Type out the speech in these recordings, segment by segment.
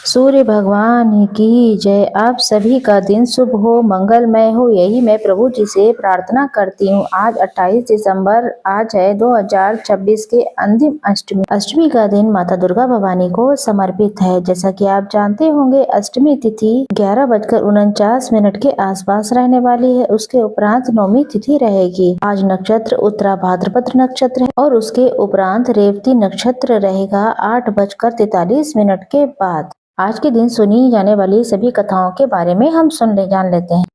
सूर्य भगवान की जय। आप सभी का दिन शुभ हो, मंगलमय हो, यही मैं प्रभु जी से प्रार्थना करती हूँ। आज 28 दिसंबर आज है 2026 के अंतिम अष्टमी। अष्टमी का दिन माता दुर्गा भवानी को समर्पित है। जैसा कि आप जानते होंगे, अष्टमी तिथि 11:49 के आसपास रहने वाली है। उसके उपरांत नौमी तिथि रहेगी। आज नक्षत्र उत्तरा भाद्रपद नक्षत्र है और उसके उपरांत रेवती नक्षत्र रहेगा 8:43 के बाद। आज के दिन सुनी जाने वाली सभी कथाओं के बारे में हम जान लेते हैं।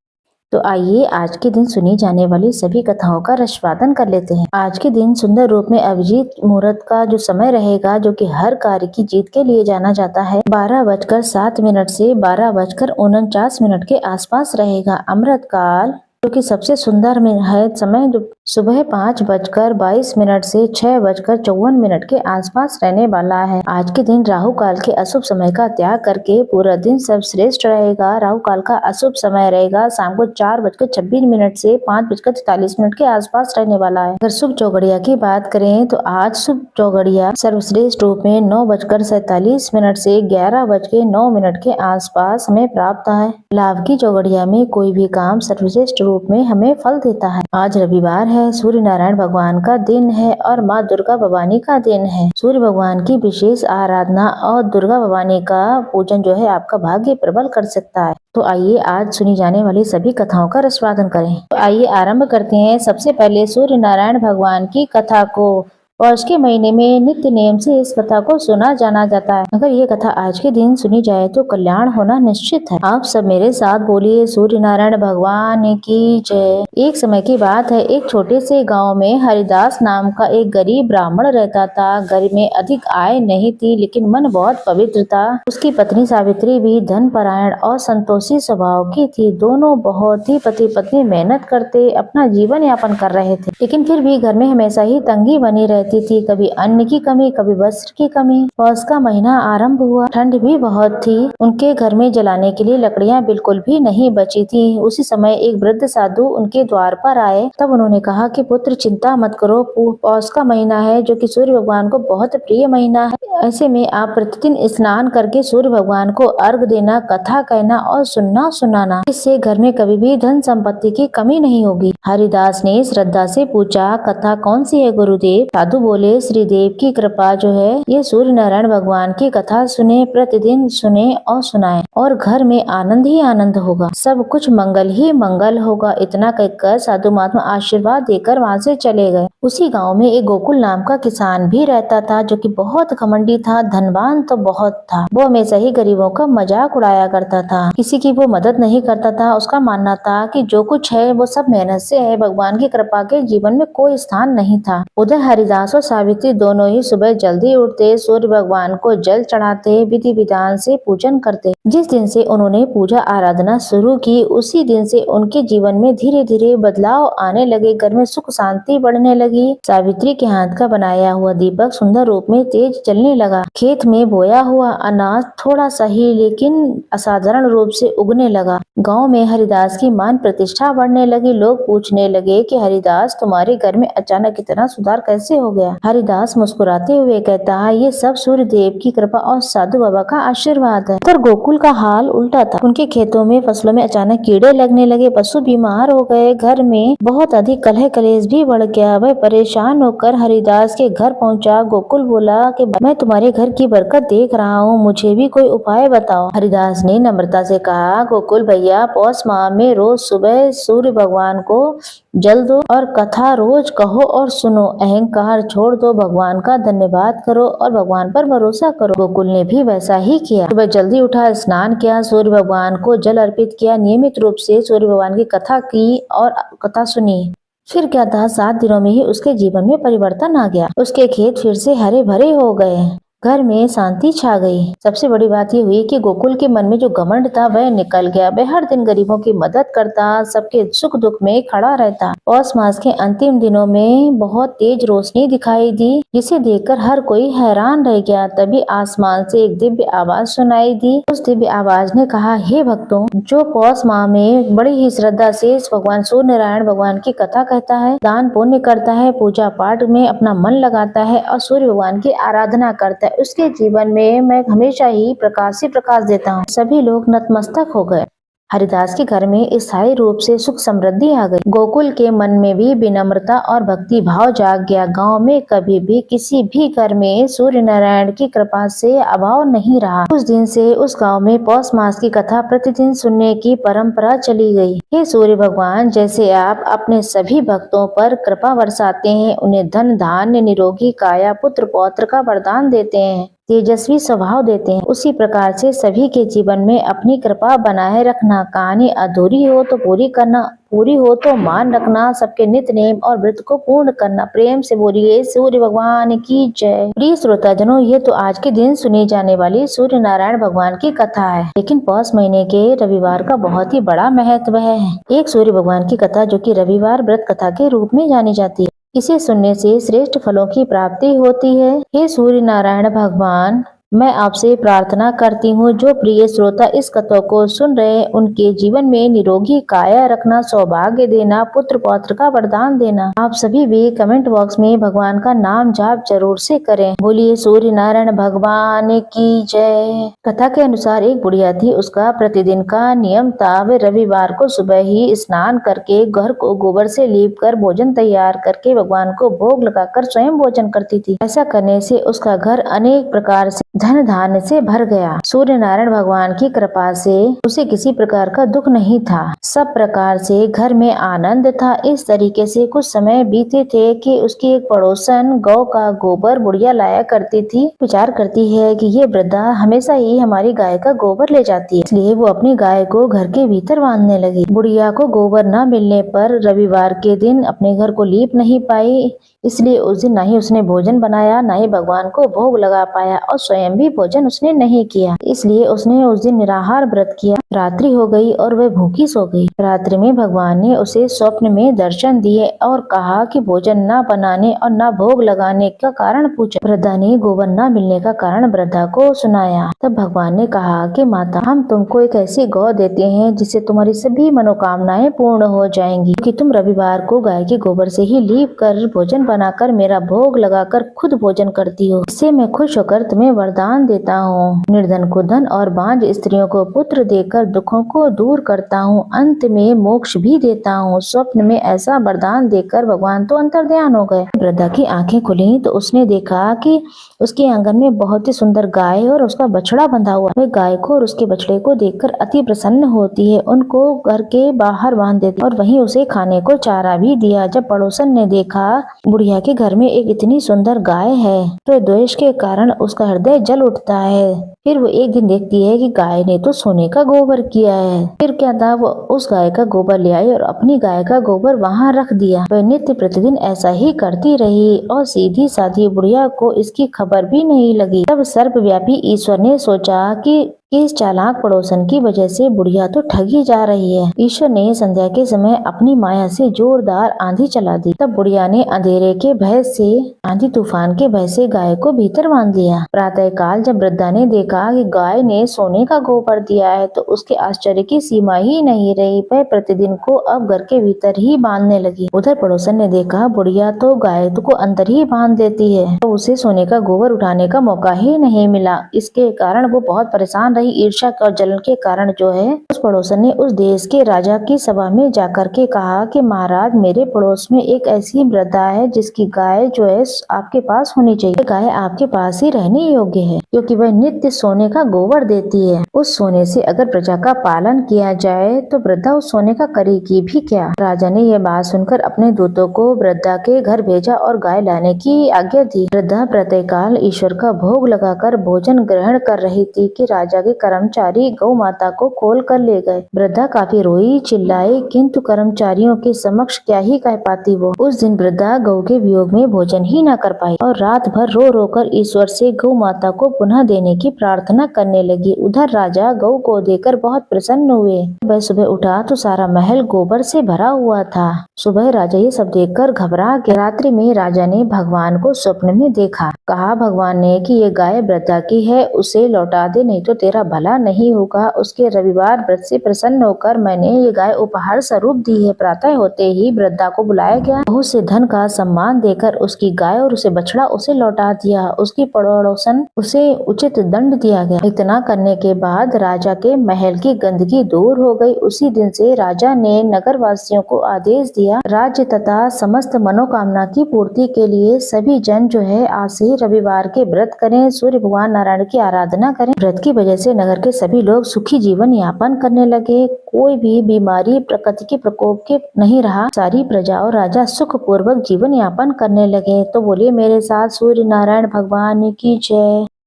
तो आइए आज के दिन सुनी जाने वाली सभी कथाओं का रसवादन कर लेते हैं। आज के दिन सुंदर रूप में अभिजीत मुहूर्त का जो समय रहेगा, जो कि हर कार्य की जीत के लिए जाना जाता है, 12:07 से 12:49 के आसपास रहेगा। अमृत काल जो कि सबसे सुंदर में है समय, जो सुबह 5:22 से 6:54 के आसपास रहने वाला है। आज के दिन राहु काल के अशुभ समय का त्याग करके पूरा दिन सब श्रेष्ठ रहेगा। राहु काल का अशुभ समय रहेगा शाम को 4:26 से 5:43 के आसपास रहने वाला है। अगर शुभ चौघड़िया की बात करें तो आज शुभ चौघड़िया सर्वश्रेष्ठ रूप में 9:47 से 11:09 के आसपास हमें प्राप्त है। लाभ की चौघड़िया में कोई भी काम सर्वश्रेष्ठ रूप में हमें फल देता है। आज रविवार है, सूर्य नारायण भगवान का दिन है और माँ दुर्गा भवानी का दिन है। सूर्य भगवान की विशेष आराधना और दुर्गा भवानी का पूजन जो है आपका भाग्य प्रबल कर सकता है। तो आइए आज सुनी जाने वाली सभी कथाओं का रसवादन करें। तो आइए आरंभ करते हैं सबसे पहले सूर्य नारायण भगवान की कथा को। पौष के महीने में नित्य नियम से इस कथा को सुना जाना जाता है। अगर ये कथा आज के दिन सुनी जाए तो कल्याण होना निश्चित है। आप सब मेरे साथ बोलिए, सूर्य नारायण भगवान की जय। एक समय की बात है, एक छोटे से गांव में हरिदास नाम का एक गरीब ब्राह्मण रहता था। घर में अधिक आय नहीं थी, लेकिन मन बहुत पवित्र था। उसकी पत्नी सावित्री भी धन परायण और संतोषी स्वभाव की थी। दोनों बहुत ही पति पत्नी मेहनत करते अपना जीवन यापन कर रहे थे, लेकिन फिर भी घर में हमेशा ही तंगी बनी रहती थी। कभी अन्न की कमी, कभी वस्त्र की कमी। पौष का महीना आरंभ हुआ, ठंड भी बहुत थी। उनके घर में जलाने के लिए लकड़ियां बिल्कुल भी नहीं बची थी। उसी समय एक वृद्ध साधु उनके द्वार पर आए। तब उन्होंने कहा कि पुत्र चिंता मत करो, पौष का महीना है जो कि सूर्य भगवान को बहुत प्रिय महीना है। ऐसे में आप प्रतिदिन स्नान करके सूर्य भगवान को अर्घ देना, कथा कहना और सुनना सुनाना। इससे घर में कभी भी धन संपत्ति की कमी नहीं होगी। हरिदास ने श्रद्धा से पूछा, कथा कौन सी है गुरुदेव? साधु बोले, श्रीदेव की कृपा जो है ये सूर्य नारायण भगवान की कथा सुने, प्रतिदिन सुने और सुनाए और घर में आनंद ही आनंद होगा, सब कुछ मंगल ही मंगल होगा। इतना कहकर साधु महात्मा आशीर्वाद देकर वहाँ से चले गए। उसी गांव में एक गोकुल नाम का किसान भी रहता था, जो कि बहुत घमंडी था, धनवान तो बहुत था। वो हमेशा ही गरीबों का मजाक उड़ाया करता था, किसी की वो मदद नहीं करता था। उसका मानना था कि जो कुछ है वो सब मेहनत से है, भगवान की कृपा के जीवन में कोई स्थान नहीं था। उधर हरिदास और सावित्री दोनों ही सुबह जल्दी उठते, सूर्य भगवान को जल चढ़ाते, विधि विधान से पूजन करते। जिस दिन से उन्होंने पूजा आराधना शुरू की, उसी दिन से उनके जीवन में धीरे धीरे बदलाव आने लगे। घर में सुख शांति बढ़ने लगी। सावित्री के हाथ का बनाया हुआ दीपक सुंदर रूप में तेज जलने लगा। खेत में बोया हुआ अनाज थोड़ा सा ही लेकिन असाधारण रूप से उगने लगा। गांव में हरिदास की मान प्रतिष्ठा बढ़ने लगी। लोग पूछने लगे कि हरिदास, तुम्हारे घर में अचानक इतना सुधार कैसे हो गया? हरिदास मुस्कुराते हुए कहता है, ये सब सूर्य देव की कृपा और साधु बाबा का आशीर्वाद है। पर गोकुल का हाल उल्टा था। उनके खेतों में फसलों में अचानक कीड़े लगने लगे, पशु बीमार हो गए, घर में बहुत अधिक कलह कलेश भी बढ़ गया। वह परेशान होकर हरिदास के घर पहुंचा। गोकुल बोला कि मैं तुम्हारे घर की बरकत देख रहा हूँ, मुझे भी कोई उपाय बताओ। हरिदास ने नम्रता से कहा, गोकुल भैया, पौष माह में रोज सुबह सूर्य भगवान को जल दो और कथा रोज कहो और सुनो। अहंकार छोड़ दो, भगवान का धन्यवाद करो और भगवान पर भरोसा करो। गोकुल ने भी वैसा ही किया। सुबह जल्दी उठा, स्नान किया, सूर्य भगवान को जल अर्पित किया, नियमित रूप से सूर्य भगवान की कथा की और कथा सुनी। फिर क्या था, 7 दिनों में ही उसके जीवन में परिवर्तन आ गया। उसके खेत फिर से हरे भरे हो गए, घर में शांति छा गई। सबसे बड़ी बात ये हुई कि गोकुल के मन में जो घमंड था वह निकल गया। वह हर दिन गरीबों की मदद करता, सबके सुख दुख में खड़ा रहता। पौष मास के अंतिम दिनों में बहुत तेज रोशनी दिखाई दी, जिसे देखकर हर कोई हैरान रह गया। तभी आसमान से एक दिव्य आवाज सुनाई दी। उस दिव्य आवाज ने कहा, हे भक्तों, जो पौष माह में बड़ी ही श्रद्धा से भगवान सूर्य नारायण भगवान की कथा कहता है, दान पुण्य करता है, पूजा पाठ में अपना मन लगाता है और सूर्य भगवान की आराधना करता है, उसके जीवन में मैं हमेशा ही प्रकाश ही प्रकाश देता हूँ। सभी लोग नतमस्तक हो गए। हरिदास के घर में स्थायी रूप से सुख समृद्धि आ गई। गोकुल के मन में भी विनम्रता और भक्ति भाव जाग गया। गांव में कभी भी किसी भी घर में सूर्य नारायण की कृपा से अभाव नहीं रहा। उस दिन से उस गांव में पौष मास की कथा प्रतिदिन सुनने की परंपरा चली गई। हे सूर्य भगवान, जैसे आप अपने सभी भक्तों पर कृपा बरसाते हैं, उन्हें धन धान्य निरोगी काया पुत्र पौत्र का वरदान देते हैं, तेजस्वी स्वभाव देते हैं, उसी प्रकार से सभी के जीवन में अपनी कृपा बनाए रखना। कहानी अधूरी हो तो पूरी करना, पूरी हो तो मान रखना, सबके नित्य नेम और व्रत को पूर्ण करना। प्रेम से बोलिए सूर्य भगवान की जय। प्रिय श्रोताजनों, ये तो आज के दिन सुनी जाने वाली सूर्य नारायण भगवान की कथा है, लेकिन पौष महीने के रविवार का बहुत ही बड़ा महत्व है। एक सूर्य भगवान की कथा जो कि रविवार व्रत कथा के रूप में जानी जाती है। इसे सुनने से श्रेष्ठ फलों की प्राप्ति होती है। हे सूर्य नारायण भगवान, मैं आपसे प्रार्थना करती हूँ, जो प्रिय श्रोता इस कथा को सुन रहे हैं, उनके जीवन में निरोगी काया रखना, सौभाग्य देना, पुत्र पौत्र का वरदान देना। आप सभी भी कमेंट बॉक्स में भगवान का नाम जाप जरूर से करें। बोलिए सूर्य नारायण भगवान की जय। कथा के अनुसार एक बुढ़िया थी। उसका प्रतिदिन का नियम था, वे रविवार को सुबह ही स्नान करके घर को गोबर से लीप कर भोजन तैयार करके भगवान को भोग लगाकर स्वयं भोजन करती थी। ऐसा करने से उसका घर अनेक प्रकार से धन धान्य से भर गया। सूर्य नारायण भगवान की कृपा से उसे किसी प्रकार का दुख नहीं था। सब प्रकार से घर में आनंद था। इस तरीके से कुछ समय बीते थे कि उसकी एक पड़ोसन गौ का गोबर बुढ़िया लाया करती थी। विचार करती है कि ये वृद्धा हमेशा ही हमारी गाय का गोबर ले जाती है, इसलिए वो अपनी गाय को घर के भीतर बांधने लगी। बुढ़िया को गोबर न मिलने पर रविवार के दिन अपने घर को लीप नहीं पाई, इसलिए उस दिन न ही उसने भोजन बनाया, न ही भगवान को भोग लगा पाया और स्वयं भी भोजन उसने नहीं किया। इसलिए उसने उस दिन निराहार व्रत किया। रात्रि हो गई और वह भूखी सो गई। रात्रि में भगवान ने उसे स्वप्न में दर्शन दिए और कहा कि भोजन न बनाने और न भोग लगाने का कारण पूछा। वृद्धा ने गोबर न मिलने का कारण वृद्धा को सुनाया। तब भगवान ने कहा कि माता, हम तुमको एक ऐसी गौ देते हैं जिससे तुम्हारी सभी मनोकामनाएं पूर्ण हो जाएंगी, कि तुम रविवार को गाय के गोबर से ही लीप कर भोजन बनाकर मेरा भोग लगाकर खुद भोजन करती हो। इससे मैं खुश होकर तुम्हें वरदान देता हूँ। निर्धन को धन और बांझ स्त्रियों को पुत्र देकर दुखों को दूर करता हूँ। अंत में मोक्ष भी देता हूँ। स्वप्न में ऐसा वरदान देकर भगवान तो अंतर्ध्यान हो गए। वृद्धा की आंखें खुली तो उसने देखा कि उसके आंगन में बहुत ही सुंदर गाय और उसका बछड़ा बंधा हुआ। वह गाय को और उसके बछड़े को देखकर अति प्रसन्न होती है। उनको घर के बाहर बांध देती और वहीं उसे खाने को चारा भी दिया। जब पड़ोसन ने देखा बुढ़िया के घर में एक इतनी सुंदर गाय है, तो द्वेष के कारण उसका हृदय जल उठता है। फिर वो एक दिन देखती है कि गाय ने तो सोने का गोबर किया है। फिर क्या था, वो उस गाय का गोबर ले आई और अपनी गाय का गोबर वहाँ रख दिया। वह नित्य प्रतिदिन ऐसा ही करती रही और सीधी साधी बुढ़िया को इसकी खबर भी नहीं लगी। तब सर्वव्यापी ईश्वर ने सोचा कि इस चालाक पड़ोसन की वजह से बुढ़िया तो ठगी जा रही है। ईश्वर ने संध्या के समय अपनी माया से जोरदार आंधी चला दी। तब बुढ़िया ने अंधेरे के भय से, आंधी तूफान के भय से गाय को भीतर बांध लिया। प्रातः काल जब वृद्धा ने देखा कि गाय ने सोने का गोबर दिया है, तो उसके आश्चर्य की सीमा ही नहीं रही। वह प्रतिदिन को अब घर के भीतर ही बांधने लगी। उधर पड़ोसन ने देखा बुढ़िया तो गाय को अंदर ही बांध देती है, तो उसे सोने का गोबर उठाने का मौका ही नहीं मिला। इसके कारण वो बहुत परेशान। ईर्ष्या और जलन के कारण जो है, उस पड़ोसन ने उस देश के राजा की सभा में जाकर के कहा कि महाराज, मेरे पड़ोस में एक ऐसी वृद्धा है जिसकी गाय जो है आपके पास होनी चाहिए। गाय आपके पास ही रहने योग्य है, क्योंकि वह नित्य सोने का गोबर देती है। उस सोने से अगर प्रजा का पालन किया जाए तो वृद्धा उस सोने का करेगी भी क्या। राजा ने यह बात सुनकर अपने दूतों को वृद्धा के घर भेजा और गाय लाने की आज्ञा दी। वृद्धा प्रातःकाल ईश्वर का भोग लगाकर भोजन ग्रहण कर रही थी कि राजा के कर्मचारी गौ माता को खोल कर ले गए। वृद्धा काफी रोई चिल्लाई, किंतु कर्मचारियों के समक्ष क्या ही कह पाती वो। उस दिन वृद्धा गौ के वियोग में भोजन ही न कर पाई और रात भर रो रो कर ईश्वर से गौ माता को पुनः देने की प्रार्थना करने लगी। उधर राजा राजा गऊ को देखकर बहुत प्रसन्न हुए। वह सुबह उठा तो सारा महल गोबर से भरा हुआ था। सुबह राजा ये सब देखकर घबरा गया। रात्रि में राजा ने भगवान को स्वप्न में देखा। कहा भगवान ने कि ये गाय वृद्धा की है, उसे लौटा दे, नहीं तो तेरा भला नहीं होगा। उसके रविवार व्रत से प्रसन्न होकर मैंने ये गाय उपहार स्वरूप दी है। प्रातः होते ही वृद्धा को बुलाया गया। बहुत से धन का सम्मान देकर उसकी गाय और उसे बछड़ा उसे लौटा दिया। उसकी पड़ोसन उसे उचित दंड दिया गया। इतना करने के बाद राजा के महल की गंदगी दूर हो गई। उसी दिन से राजा ने नगर वासियों को आदेश दिया, राज्य तथा समस्त मनोकामना की पूर्ति के लिए सभी जन जो है आज से रविवार के व्रत करें, सूर्य भगवान नारायण की आराधना करें। व्रत की वजह से नगर के सभी लोग सुखी जीवन यापन करने लगे। कोई भी बीमारी प्रकृति के प्रकोप के नहीं रहा। सारी प्रजा और राजा सुख पूर्वक जीवन यापन करने लगे। तो बोलिए मेरे साथ सूर्य नारायण भगवान की जय।